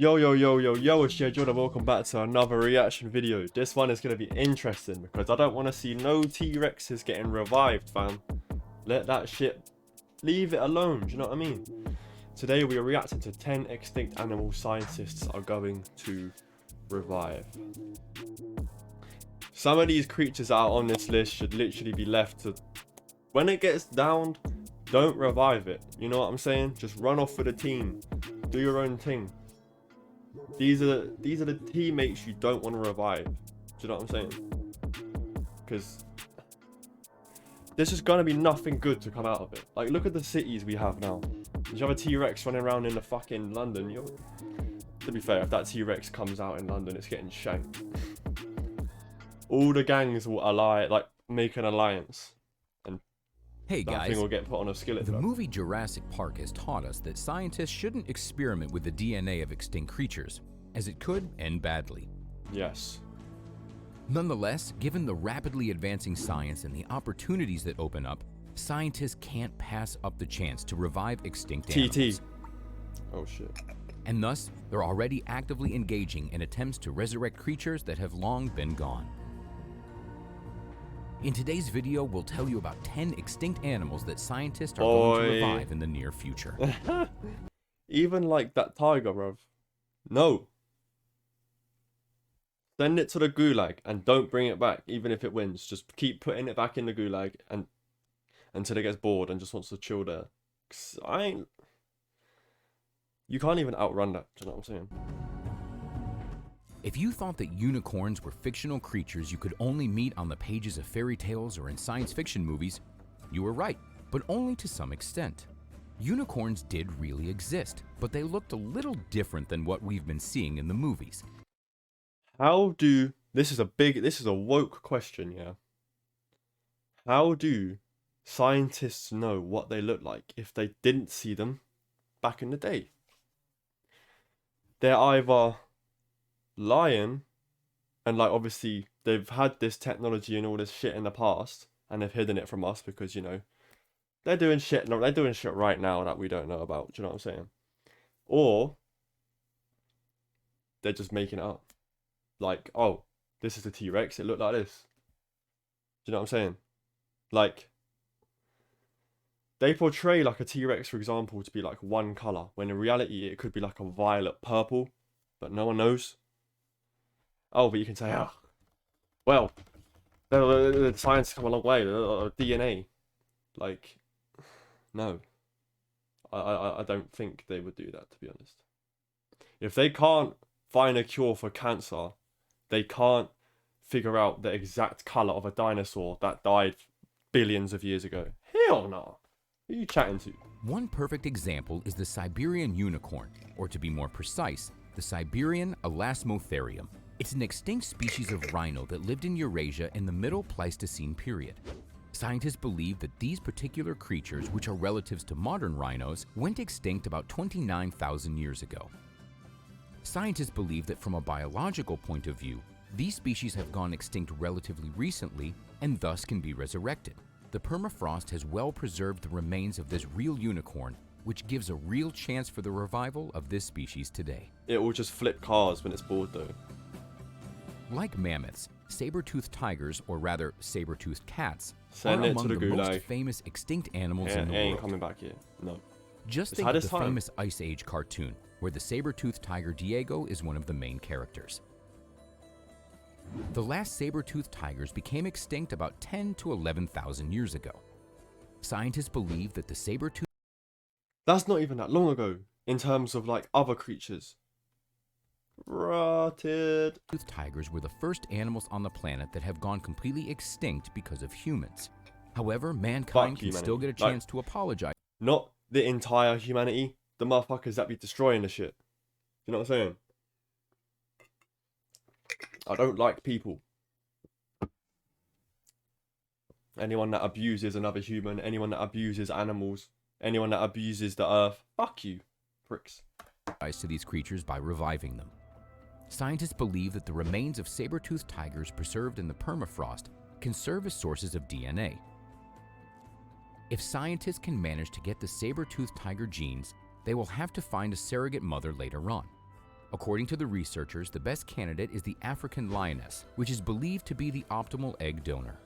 Yo, yo, yo, yo, yo, it's your Jordan. Welcome back to another reaction video. This one is going to be interesting because I don't want to see no T-Rexes getting revived, fam. Let that shit, leave it alone, do you know what I mean? Today we are reacting to 10 extinct animals scientists are going to revive. Some of these creatures out on this list should literally be left to, when it gets downed, don't revive it. You know what I'm saying? Just run off with the team. Do your own thing. These are the teammates you don't want to revive. Do you know what I'm saying? Because there's just gonna be nothing good to come out of it. Like, look at the cities we have now. You have a T-Rex running around in the fucking London. To be fair, if that T-Rex comes out in London, it's getting shanked. All the gangs will make an alliance. Hey guys, nothing will get put on a skillet. The movie Jurassic Park has taught us that scientists shouldn't experiment with the DNA of extinct creatures, as it could end badly. Yes. Nonetheless, given the rapidly advancing science and the opportunities that open up, scientists can't pass up the chance to revive extinct animals. Oh shit. And thus, they're already actively engaging in attempts to resurrect creatures that have long been gone. In today's video, we'll tell you about 10 extinct animals that scientists are going to revive in the near future. Even like that tiger, bruv. No. Send it to the gulag and don't bring it back, even if it wins. Just keep putting it back in the gulag and until it gets bored and just wants to chill there. 'Cause you can't even outrun that, do you know what I'm saying? If you thought that unicorns were fictional creatures you could only meet on the pages of fairy tales or in science fiction movies, you were right, but only to some extent. Unicorns did really exist, but they looked a little different than what we've been seeing in the movies. This is a woke question, yeah. How do scientists know what they look like if they didn't see them back in the day? They're either lying, and like obviously they've had this technology and all this shit in the past and they've hidden it from us because, you know, they're doing shit right now that we don't know about. Do you know what I'm saying? Or they're just making it up. Like, oh, this is a T-Rex, it looked like this. Do you know what I'm saying? Like, they portray like a T-Rex, for example, to be like one color, when in reality it could be like a violet purple, but no one knows. Oh, but you can say, oh, well, the science has come a long way, DNA. Like, no. I don't think they would do that, to be honest. If they can't find a cure for cancer, they can't figure out the exact colour of a dinosaur that died billions of years ago. Hell no. Who are you chatting to? One perfect example is the Siberian Unicorn, or to be more precise, the Siberian Elasmotherium. It's an extinct species of rhino that lived in Eurasia in the Middle Pleistocene period. Scientists believe that these particular creatures, which are relatives to modern rhinos, went extinct about 29,000 years ago. Scientists believe that from a biological point of view, these species have gone extinct relatively recently and thus can be resurrected. The permafrost has well preserved the remains of this real unicorn, which gives a real chance for the revival of this species today. It will just flip cars when it's bored though. Like mammoths, saber-toothed tigers, or rather saber-toothed cats, Send are it among to the the gulag. most famous extinct animals in the ain't world. coming back here. No. Just think of the famous Ice Age cartoon, where the saber-toothed tiger Diego is one of the main characters. The last saber-toothed tigers became extinct about 10 to 11,000 years ago. Scientists believe that the saber-toothed... That's not even that long ago, in terms of like other creatures. Rotted. Tigers were the first animals on the planet that have gone completely extinct because of humans. However, mankind can still get a chance to apologize. Not the entire humanity, the motherfuckers that be destroying the shit. You know what I'm saying? I don't like people. Anyone that abuses another human, anyone that abuses animals, anyone that abuses the earth, fuck you, pricks. To these creatures by reviving them. Scientists believe that the remains of saber-toothed tigers preserved in the permafrost can serve as sources of DNA. If scientists can manage to get the saber-toothed tiger genes, they will have to find a surrogate mother later on. According to the researchers, the best candidate is the African lioness, which is believed to be the optimal egg donor.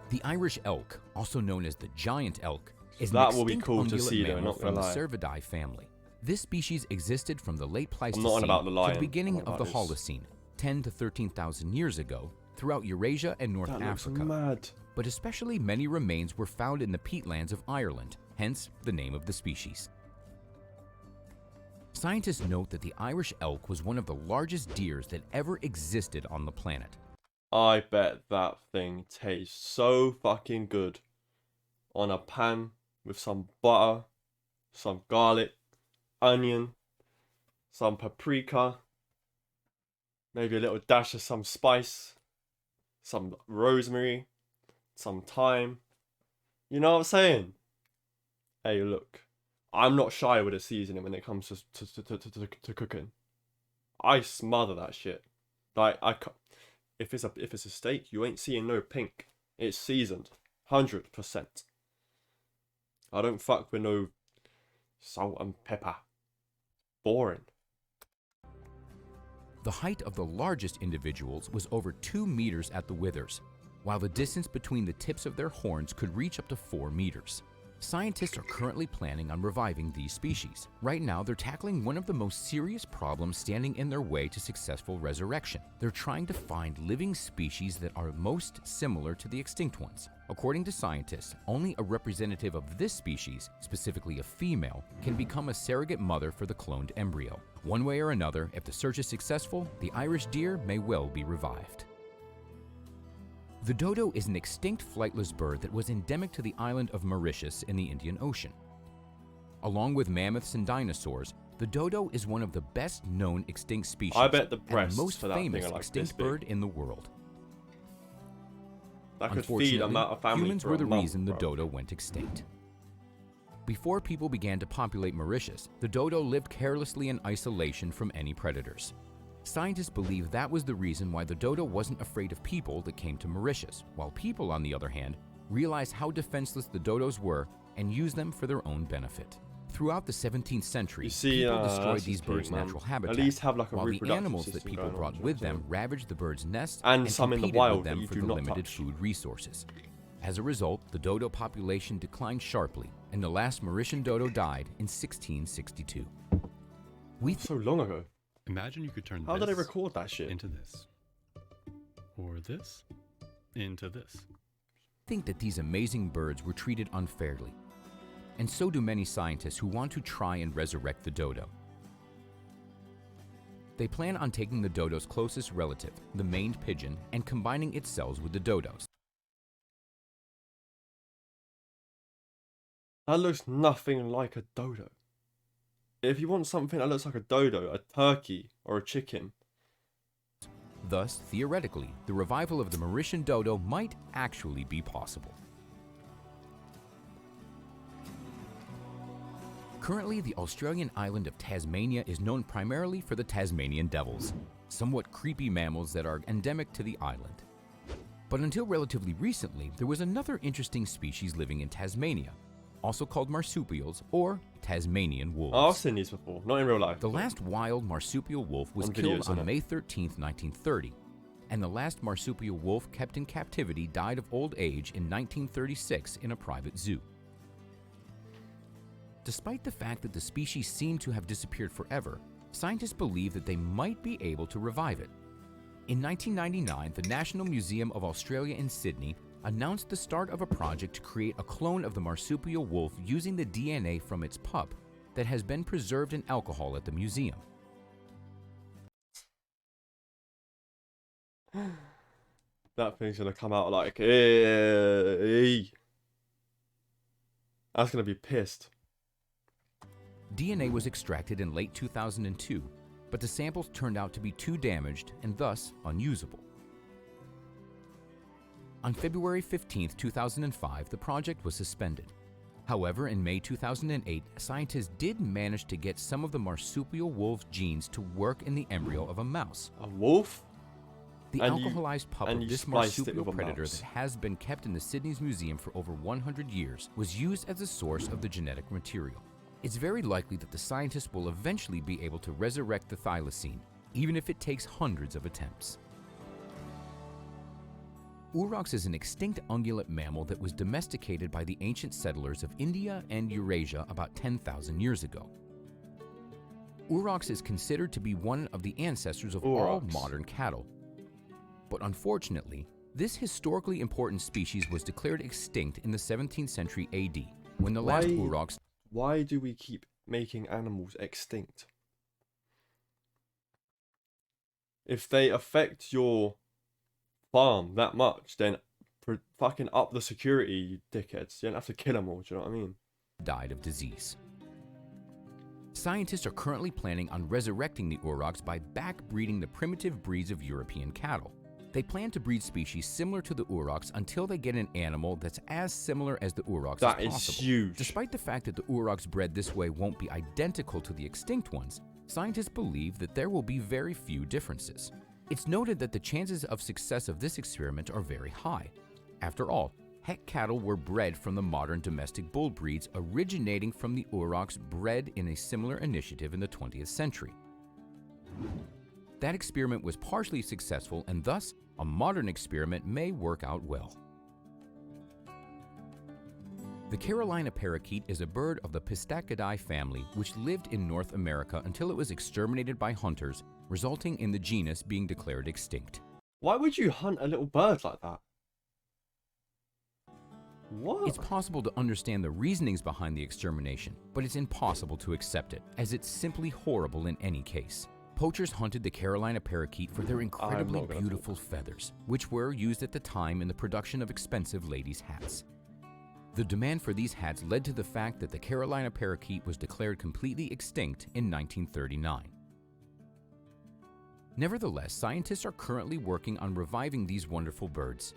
The Irish elk, also known as the giant elk, is an That will be extinct cool to ungulate see, though, mammal not from gonna the lie. Cervidae family. This species existed from the late I'm not on Pleistocene about the to lion. the beginning I'm of on the about this. Holocene, 10 to 13,000 years ago, throughout Eurasia and North That looks Africa. mad. But especially many remains were found in the peatlands of Ireland, hence the name of the species. Scientists note that the Irish elk was one of the largest deers that ever existed on the planet. I bet that thing tastes so fucking good on a pan with some butter, some garlic, onion, some paprika, maybe a little dash of some spice, some rosemary, some thyme. You know what I'm saying? Hey, look, I'm not shy with the seasoning when it comes to cooking. I smother that shit. Like if it's a steak, you ain't seeing no pink. It's seasoned, 100%. I don't fuck with no salt and pepper. Boring. The height of the largest individuals was over 2 meters at the withers, while the distance between the tips of their horns could reach up to 4 meters. Scientists are currently planning on reviving these species. Right now, they're tackling one of the most serious problems standing in their way to successful resurrection. They're trying to find living species that are most similar to the extinct ones. According to scientists, only a representative of this species, specifically a female, can become a surrogate mother for the cloned embryo. One way or another, if the search is successful, the Irish deer may well be revived. The dodo is an extinct flightless bird that was endemic to the island of Mauritius in the Indian Ocean. Along with mammoths and dinosaurs, the dodo is one of the best-known extinct species I bet the and breasts the most for that thing famous are like this extinct big. bird in the world. That could feed a Unfortunately, family humans for were a the month, reason the bro. dodo went extinct. Before people began to populate Mauritius, the dodo lived carelessly in isolation from any predators. Scientists believe that was the reason why the dodo wasn't afraid of people that came to Mauritius, while people, on the other hand, realized how defenseless the dodos were and used them for their own benefit. Throughout the 17th century, You see, people destroyed that's these just peak, birds' man. natural habitat, At least have like a while the reproductive animals that system people going on, brought do you know with what I'm them saying? ravaged the birds' nests And some in the competed wild with that them you for do the not limited touch. food resources. As a result, the dodo population declined sharply, and the last Mauritian dodo died in 1662. So long ago. Imagine you could turn How this did they record that shit? into this. Or this into this. Think that these amazing birds were treated unfairly, and so do many scientists who want to try and resurrect the dodo. They plan on taking the dodo's closest relative, the maned pigeon, and combining its cells with the dodo's. That looks nothing like a dodo. If you want something that looks like a dodo, a turkey or a chicken, Thus, theoretically, the revival of the Mauritian dodo might actually be possible. Currently, the Australian island of Tasmania is known primarily for the Tasmanian Devils, somewhat creepy mammals that are endemic to the island. But until relatively recently, there was another interesting species living in Tasmania, also called marsupials or Tasmanian wolves. I've seen these before, not in real life. The but- last wild marsupial wolf was On killed videos, on innit? May 13, 1930, and the last marsupial wolf kept in captivity died of old age in 1936 in a private zoo. Despite the fact that the species seemed to have disappeared forever, scientists believe that they might be able to revive it. In 1999, the National Museum of Australia in Sydney announced the start of a project to create a clone of the marsupial wolf using the DNA from its pup that has been preserved in alcohol at the museum. That thing's gonna come out like, hey. That's gonna be pissed. DNA was extracted in late 2002, but the samples turned out to be too damaged and thus unusable. On February 15, 2005, the project was suspended. However, in May 2008, scientists did manage to get some of the marsupial wolf genes to work in the embryo of a mouse. A wolf? The And you- alcoholized pup and of you this spliced it marsupial with a predator mouse. that has been kept in the Sydney's museum for over 100 years was used as a source of the genetic material. it's very likely that the scientists will eventually be able to resurrect the thylacine, even if it takes hundreds of attempts. Urox is an extinct ungulate mammal that was domesticated by the ancient settlers of India and Eurasia about 10,000 years ago. Urox is considered to be one of the ancestors of all modern cattle. But unfortunately, this historically important species was declared extinct in the 17th century AD, when the last Urox... Why do we keep making animals extinct? If they affect your farm that much, then fucking up the security, you dickheads. You don't have to kill them all, do you know what I mean? ...died of disease. Scientists are currently planning on resurrecting the Urox by backbreeding the primitive breeds of European cattle. They plan to breed species similar to the Urox until they get an animal that's as similar as the Urox as possible. That is huge. Despite the fact that the Urox bred this way won't be identical to the extinct ones, scientists believe that there will be very few differences. It's noted that the chances of success of this experiment are very high. After all, het cattle were bred from the modern domestic bull breeds originating from the Urox bred in a similar initiative in the 20th century. That experiment was partially successful, and thus, a modern experiment may work out well. The Carolina Parakeet is a bird of the Pistachidae family which lived in North America until it was exterminated by hunters, resulting in the genus being declared extinct. Why would you hunt a little bird like that? What? It's possible to understand the reasonings behind the extermination, but it's impossible to accept it, as it's simply horrible in any case. Poachers hunted the Carolina parakeet for their incredibly beautiful feathers, which were used at the time in the production of expensive ladies' hats. The demand for these hats led to the fact that the Carolina parakeet was declared completely extinct in 1939. Nevertheless, scientists are currently working on reviving these wonderful birds.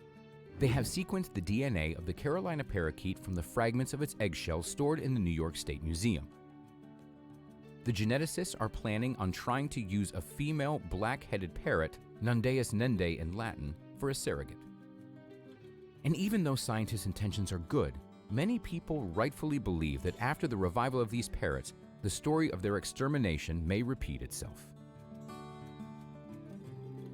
They have sequenced the DNA of the Carolina parakeet from the fragments of its eggshell stored in the New York State Museum. The geneticists are planning on trying to use a female black-headed parrot, Nundeus nende in Latin, for a surrogate. And even though scientists' intentions are good, many people rightfully believe that after the revival of these parrots, the story of their extermination may repeat itself.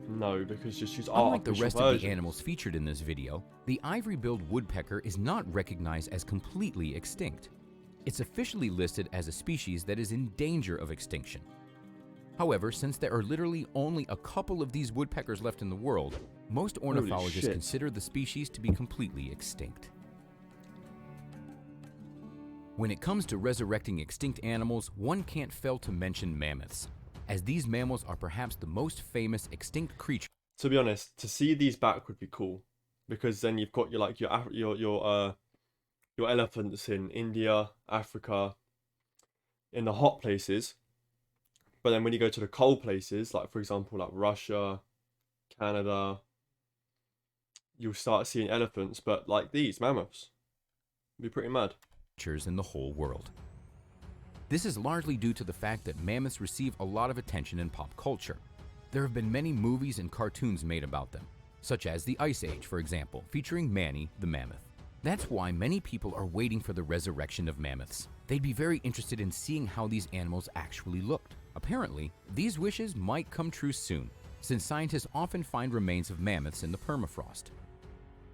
No, because just use Unlike the rest of the animals featured in this video, the Ivory-Billed Woodpecker is not recognized as completely extinct. It's officially listed as a species that is in danger of extinction. However, since there are literally only a couple of these woodpeckers left in the world, most ornithologists consider the species to be completely extinct. When it comes to resurrecting extinct animals, one can't fail to mention mammoths, as these mammals are perhaps the most famous extinct creature. To be honest, to see these back would be cool, because then you've got your elephants in India, Africa, in the hot places. But then when you go to the cold places, like for example, like Russia, Canada, you'll start seeing elephants, but like these mammoths. It'd be pretty mad. In the whole world. This is largely due to the fact that mammoths receive a lot of attention in pop culture. There have been many movies and cartoons made about them, such as The Ice Age, for example, featuring Manny the mammoth. That's why many people are waiting for the resurrection of mammoths. They'd be very interested in seeing how these animals actually looked. Apparently, these wishes might come true soon, since scientists often find remains of mammoths in the permafrost.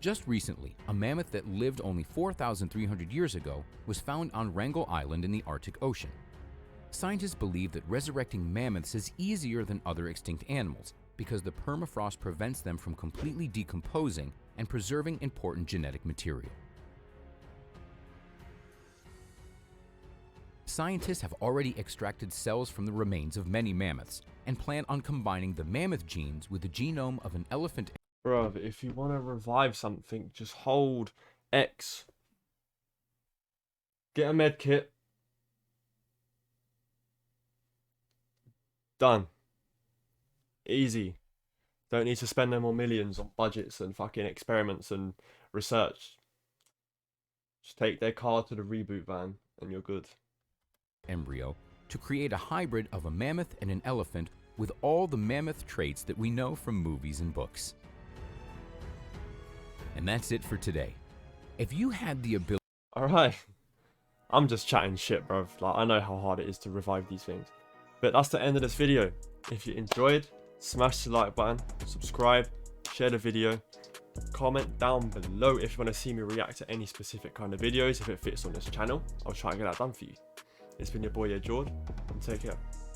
Just recently, a mammoth that lived only 4,300 years ago was found on Wrangel Island in the Arctic Ocean. Scientists believe that resurrecting mammoths is easier than other extinct animals because the permafrost prevents them from completely decomposing and preserving important genetic material. Scientists have already extracted cells from the remains of many mammoths and plan on combining the mammoth genes with the genome of an elephant. Bruv, if you want to revive something, just hold X. Get a med kit. Done. Easy. Don't need to spend no more millions on budgets and fucking experiments and research. Just take their car to the reboot van and you're good. Embryo to create a hybrid of a mammoth and an elephant with all the mammoth traits that we know from movies and books. And that's it for today. If you had the ability... Alright. I'm just chatting shit, bruv. Like, I know how hard it is to revive these things. But that's the end of this video. If you enjoyed, smash the like button, subscribe, share the video, comment down below if you want to see me react to any specific kind of videos. If it fits on this channel, I'll try and get that done for you. It's been your boy, George, and take care.